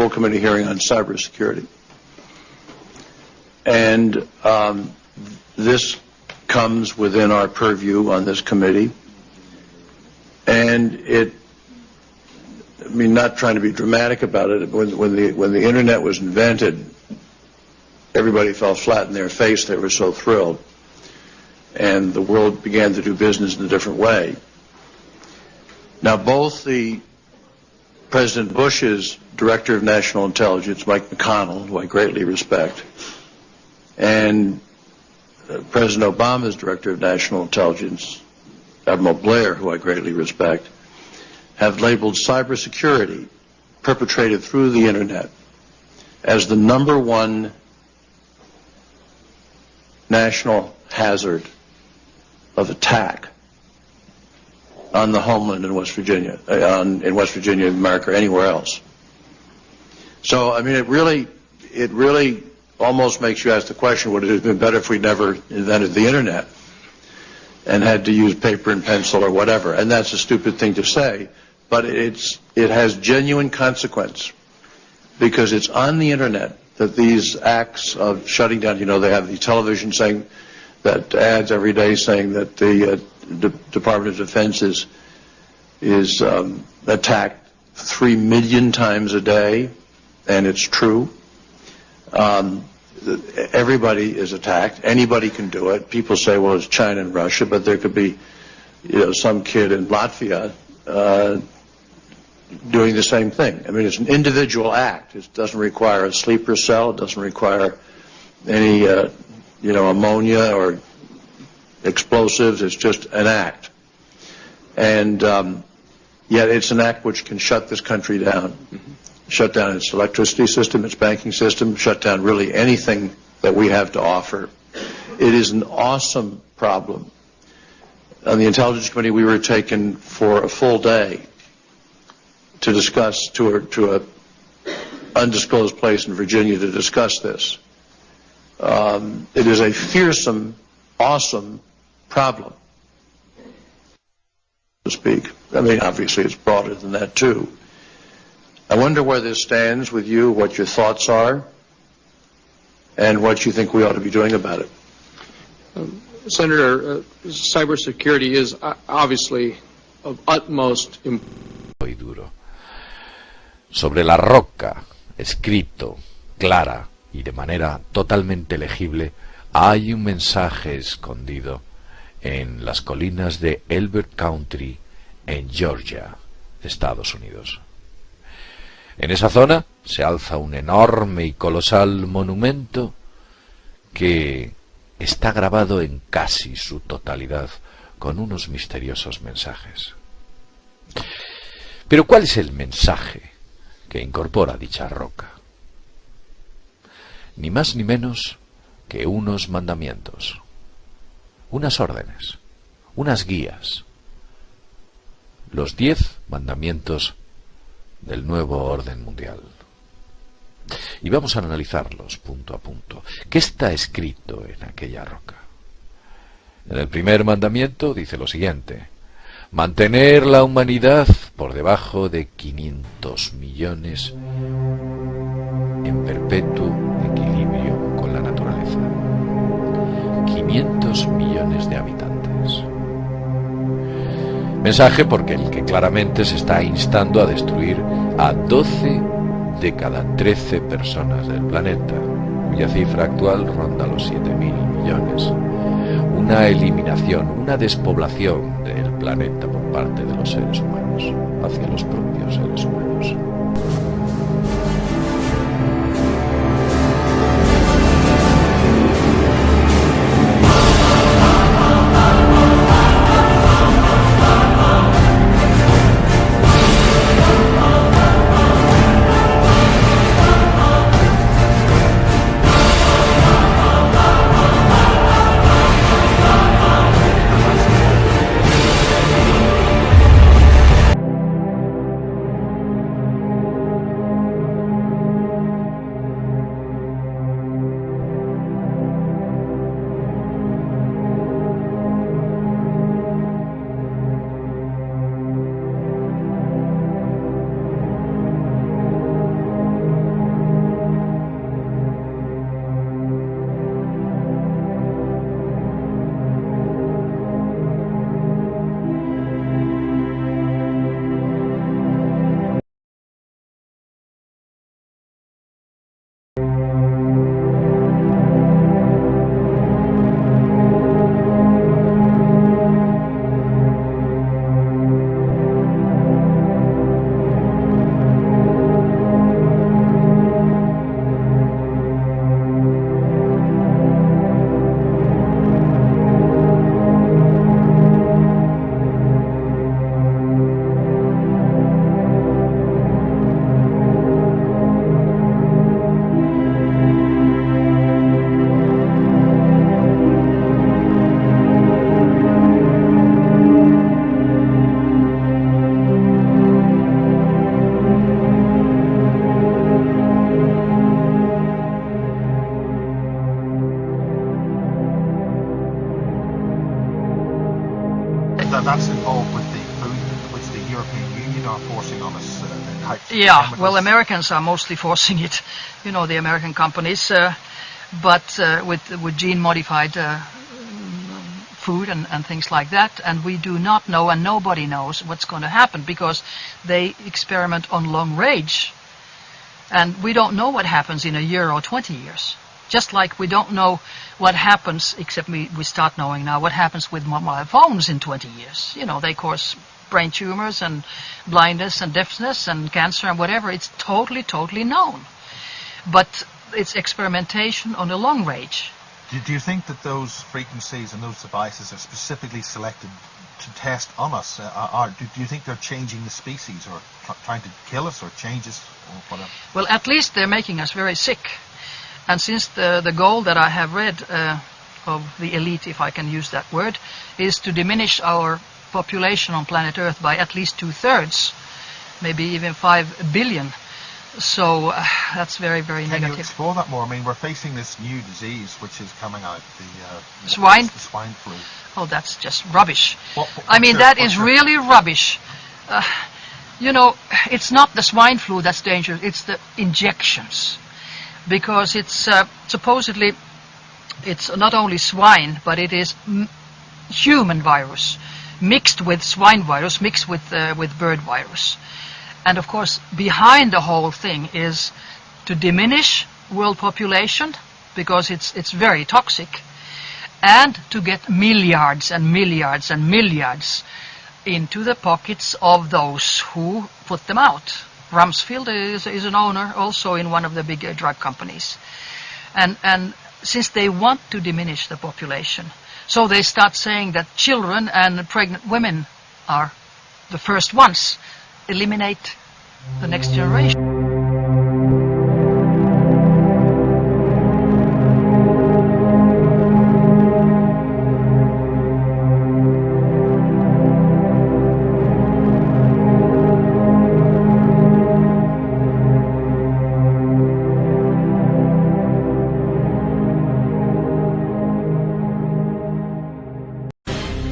full committee hearing on cybersecurity. And this comes within our purview on this committee. And not trying to be dramatic about it, when the internet was invented, everybody fell flat in their face. They were so thrilled. And the world began to do business in a different way. Now, both the President Bush's Director of National Intelligence, Mike McConnell, who I greatly respect, and President Obama's Director of National Intelligence, Admiral Blair, who I greatly respect, have labeled cybersecurity perpetrated through the internet as the #1 national hazard of attack on the homeland in West Virginia, America, or anywhere else. So, it really almost makes you ask the question, would it have been better if we never invented the internet and had to use paper and pencil or whatever? And that's a stupid thing to say, but it has genuine consequence, because it's on the internet that these acts of shutting down, they have the television saying that ads every day saying that the Department of Defense is attacked 3 million times a day, and it's true. Everybody is attacked. Anybody can do it. People say, well, it's China and Russia, but there could be, some kid in Latvia doing the same thing. It's an individual act. It doesn't require a sleeper cell. It doesn't require any, ammonia or explosives. It's just an act. And yet it's an act which can shut this country down. Shut down its electricity system, its banking system, shut down really anything that we have to offer. It is an awesome problem. On the Intelligence Committee, we were taken for a full day to discuss, to a undisclosed place in Virginia to discuss this. It is a fearsome, awesome problem, to speak. Obviously it's broader than that too. I wonder where this stands with you, what your thoughts are, and what you think we ought to be doing about it. Senator, cybersecurity is obviously of utmost importance. Duro. Sobre la roca, escrito, clara y de manera totalmente legible, hay un mensaje escondido en las colinas de Elbert Country, en Georgia, Estados Unidos. En esa zona se alza un enorme y colosal monumento que está grabado en casi su totalidad con unos misteriosos mensajes. Pero ¿cuál es el mensaje que incorpora dicha roca? Ni más ni menos que unos mandamientos, unas órdenes, unas guías, los 10 mandamientos del nuevo orden mundial. Y vamos a analizarlos punto a punto. ¿Qué está escrito en aquella roca? En el primer mandamiento dice lo siguiente: mantener la humanidad por debajo de 500 millones en perpetuo equilibrio con la naturaleza. 500 millones de habitantes. Mensaje porque el que claramente se está instando a destruir a 12 de cada 13 personas del planeta, cuya cifra actual ronda los 7.000 millones. Una eliminación, una despoblación del planeta por parte de los seres humanos, hacia los propios seres humanos. Yeah, chemicals? well, Americans are mostly forcing it, you know, the American companies, but with gene-modified food and things like that, and we do not know, and nobody knows what's going to happen, because they experiment on long range, and we don't know what happens in a year or 20 years. Just like we don't know what happens, except we start knowing now, what happens with mobile phones in 20 years. You know, they cause brain tumors and blindness and deafness and cancer and whatever. It's totally, totally known. But it's experimentation on a long range. Do you think that those frequencies and those devices are specifically selected to test on us? Or do you think they're changing the species, or trying to kill us, or change us, or whatever? Well, at least they're making us very sick. And since the goal that I have read of the elite, if I can use that word, is to diminish our population on planet Earth by at least 2/3, maybe even 5 billion. So that's very, very Can negative. you explore that more? I mean, we're facing this new disease which is coming out, the Swine? The swine flu. Oh, that's just rubbish. That That is really rubbish. You know, it's not the swine flu that's dangerous, it's the injections. Because it's supposedly, it's not only swine, but it is human virus mixed with swine virus, mixed with bird virus. And of course, behind the whole thing is to diminish world population, because it's very toxic, and to get milliards and milliards and milliards into the pockets of those who put them out. Rumsfeld is an owner also in one of the big drug companies. And since they want to diminish the population, so they start saying that children and pregnant women are the first ones. Eliminate the next generation.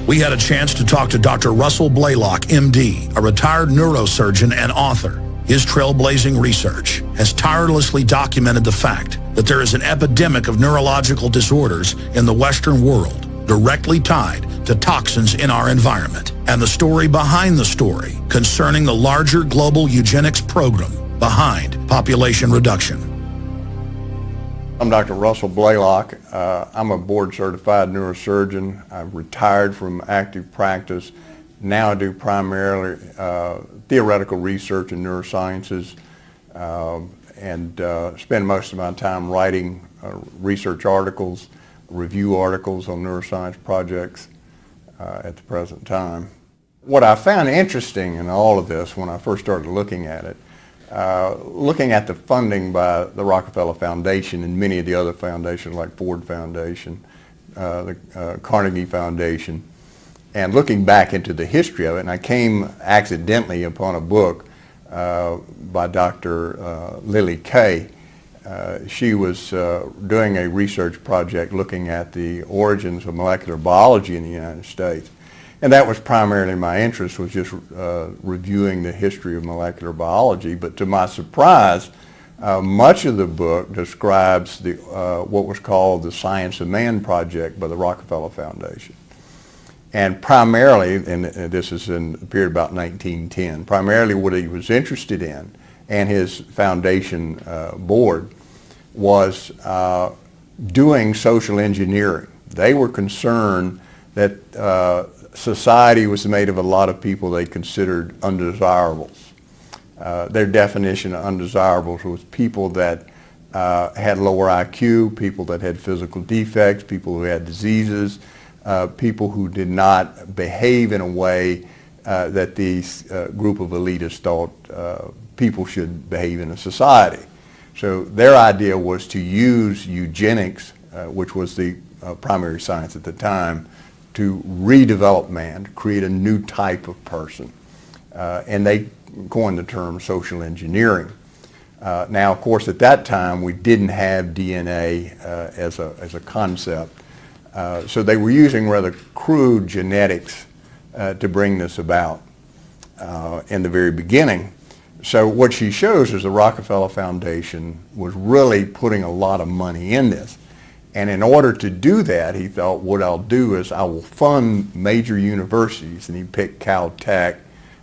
We had a chance to talk to Dr. Russell Blaylock, MD, a retired neurosurgeon and author. His trailblazing research has tirelessly documented the fact that there is an epidemic of neurological disorders in the Western world, directly tied to toxins in our environment, and the story behind the story concerning the larger global eugenics program behind population reduction. I'm Dr. Russell Blaylock. I'm a board-certified neurosurgeon. I've retired from active practice. Now I do primarily theoretical research in neurosciences and spend most of my time writing research articles, review articles on neuroscience projects at the present time. What I found interesting in all of this when I first started looking at it, looking at the funding by the Rockefeller Foundation and many of the other foundations like Ford Foundation, the Carnegie Foundation, and looking back into the history of it, and I came accidentally upon a book by Dr. Lily Kay. She was doing a research project looking at the origins of molecular biology in the United States. And that was primarily my interest, was just reviewing the history of molecular biology. But to my surprise, much of the book describes the, what was called the Science of Man project by the Rockefeller Foundation. And primarily, and this is in the period about 1910, primarily what he was interested in, and his foundation board, was doing social engineering. They were concerned that society was made of a lot of people they considered undesirables. Their definition of undesirables was people that had lower IQ, people that had physical defects, people who had diseases, people who did not behave in a way that these group of elitists thought people should behave in a society. So their idea was to use eugenics, which was the primary science at the time, to redevelop man, to create a new type of person. And they coined the term social engineering. Now, of course, at that time, we didn't have DNA as a concept. So they were using rather crude genetics to bring this about in the very beginning. So what she shows is the Rockefeller Foundation was really putting a lot of money in this. And in order to do that, he thought, what I'll do is I will fund major universities. And he picked Caltech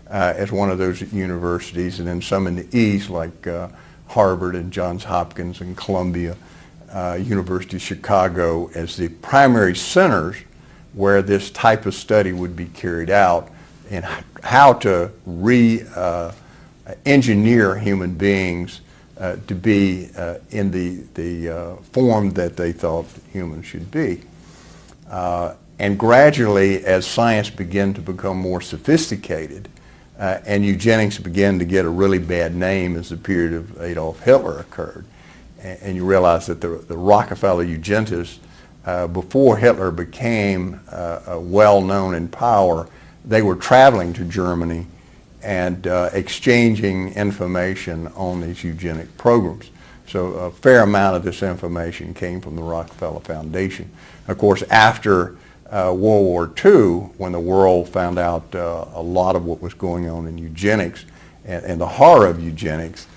as one of those universities, and then some in the East like Harvard and Johns Hopkins and Columbia, University of Chicago as the primary centers where this type of study would be carried out and how to engineer human beings to be in the form that they thought humans should be. And gradually, as science began to become more sophisticated, and eugenics began to get a really bad name as the period of Adolf Hitler occurred, and you realize that the Rockefeller eugenists, before Hitler became well-known in power, they were traveling to Germany and exchanging information on these eugenic programs. So a fair amount of this information came from the Rockefeller Foundation. Of course, after World War II, when the world found out a lot of what was going on in eugenics and the horror of eugenics,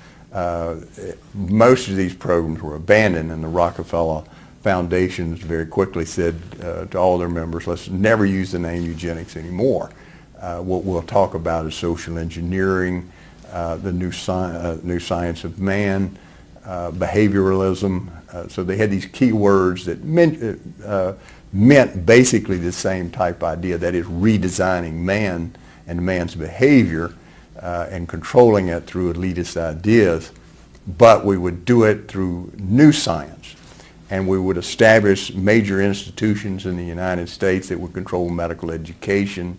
most of these programs were abandoned, and the Rockefeller Foundations very quickly said to all their members, let's never use the name eugenics anymore. What we'll talk about is social engineering, the new science of man, behavioralism. So they had these key words that meant basically the same type idea, that is redesigning man and man's behavior and controlling it through elitist ideas, but we would do it through new science. And we would establish major institutions in the United States that would control medical education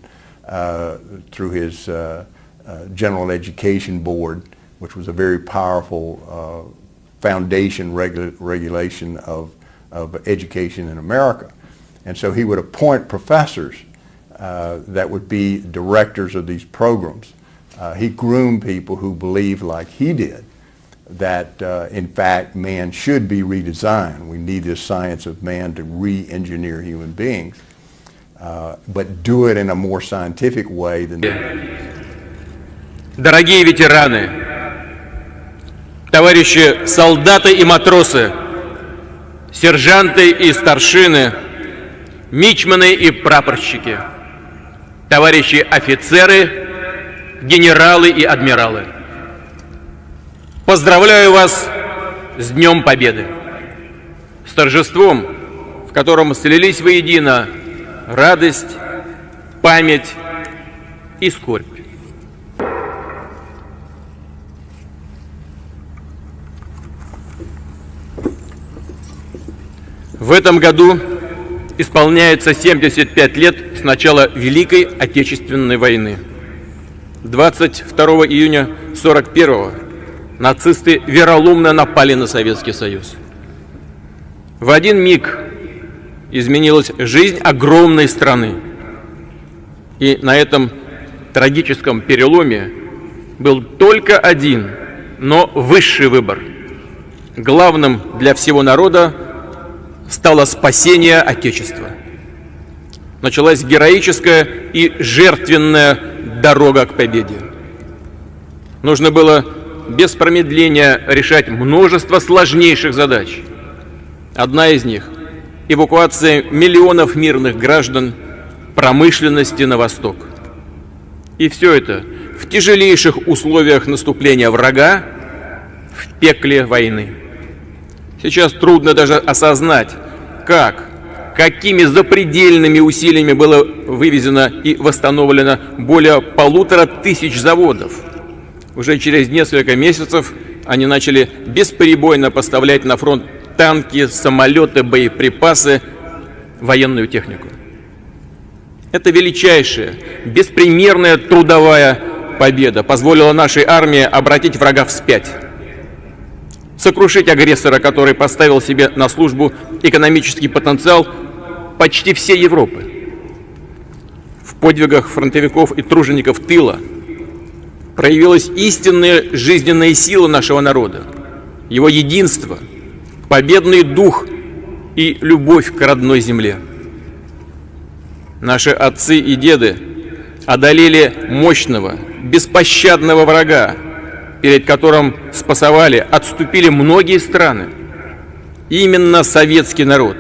through his General Education Board, which was a very powerful foundation regulation of education in America. And so he would appoint professors that would be directors of these programs. He groomed people who believed, like he did, that in fact man should be redesigned. We need this science of man to re-engineer human beings, but do it in a more scientific way than. Дорогие ветераны, товарищи солдаты и матросы, сержанты и старшины, мичманы и прапорщики, товарищи офицеры, генералы и адмиралы. Поздравляю вас с Днем Победы, с торжеством, в котором слились воедино радость, память и скорбь. В этом году исполняется 75 лет с начала Великой Отечественной войны. 22 июня 1941-го нацисты вероломно напали на Советский Союз. В один миг изменилась жизнь огромной страны. И на этом трагическом переломе был только один, но высший выбор. Главным для всего народа стало спасение Отечества. Началась героическая и жертвенная дорога к победе. Нужно было без промедления решать множество сложнейших задач. Одна из них – эвакуация миллионов мирных граждан, промышленности на восток. И все это в тяжелейших условиях наступления врага в пекле войны. Сейчас трудно даже осознать, какими запредельными усилиями было вывезено и восстановлено более 1500 заводов. Уже через несколько месяцев они начали бесперебойно поставлять на фронт танки, самолеты, боеприпасы, военную технику. Это величайшая, беспримерная трудовая победа позволила нашей армии обратить врага вспять, сокрушить агрессора, который поставил себе на службу экономический потенциал почти всей Европы. В подвигах фронтовиков и тружеников тыла проявилась истинная жизненная сила нашего народа, его единство, победный дух и любовь к родной земле. Наши отцы и деды одолели мощного, беспощадного врага, перед которым спасовали, отступили многие страны. Именно советский народ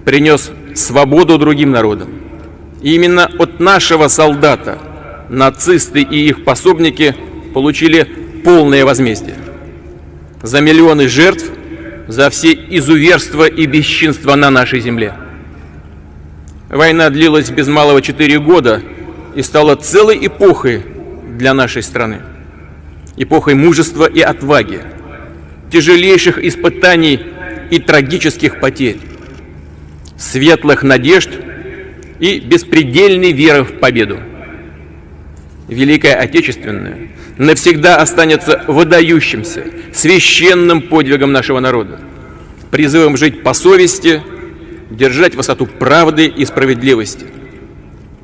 принес свободу другим народам. Именно от нашего солдата нацисты и их пособники получили полное возмездие. За миллионы жертв, за все изуверства и бесчинства на нашей земле. Война длилась без малого 4 года и стала целой эпохой для нашей страны. Эпохой мужества и отваги, тяжелейших испытаний и трагических потерь, светлых надежд и беспредельной веры в победу. Великая Отечественная навсегда останется выдающимся, священным подвигом нашего народа, призывом жить по совести, держать высоту правды и справедливости,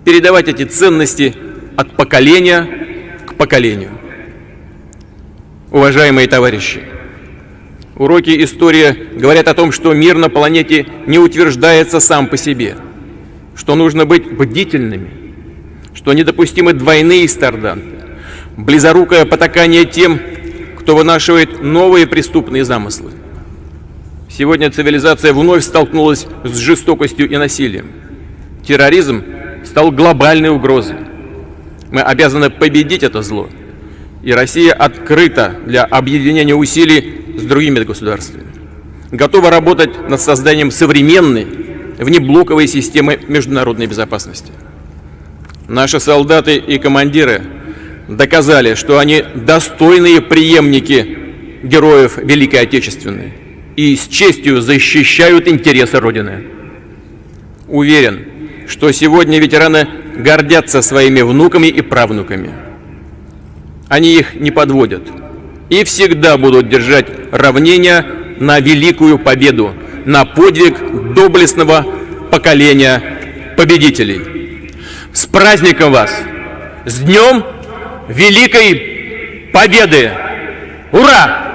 передавать эти ценности от поколения к поколению. Уважаемые товарищи, уроки истории говорят о том, что мир на планете не утверждается сам по себе, что нужно быть бдительными, что недопустимы двойные стандарты, близорукое потакание тем, кто вынашивает новые преступные замыслы. Сегодня цивилизация вновь столкнулась с жестокостью и насилием. Терроризм стал глобальной угрозой. Мы обязаны победить это зло. И Россия открыта для объединения усилий с другими государствами. Готова работать над созданием современной, внеблоковой системы международной безопасности. Наши солдаты и командиры доказали, что они достойные преемники героев Великой Отечественной и с честью защищают интересы Родины. Уверен, что сегодня ветераны гордятся своими внуками и правнуками. Они их не подводят и всегда будут держать равнения на великую победу, на подвиг доблестного поколения победителей. С праздником вас! С Днем Великой Победы! Ура!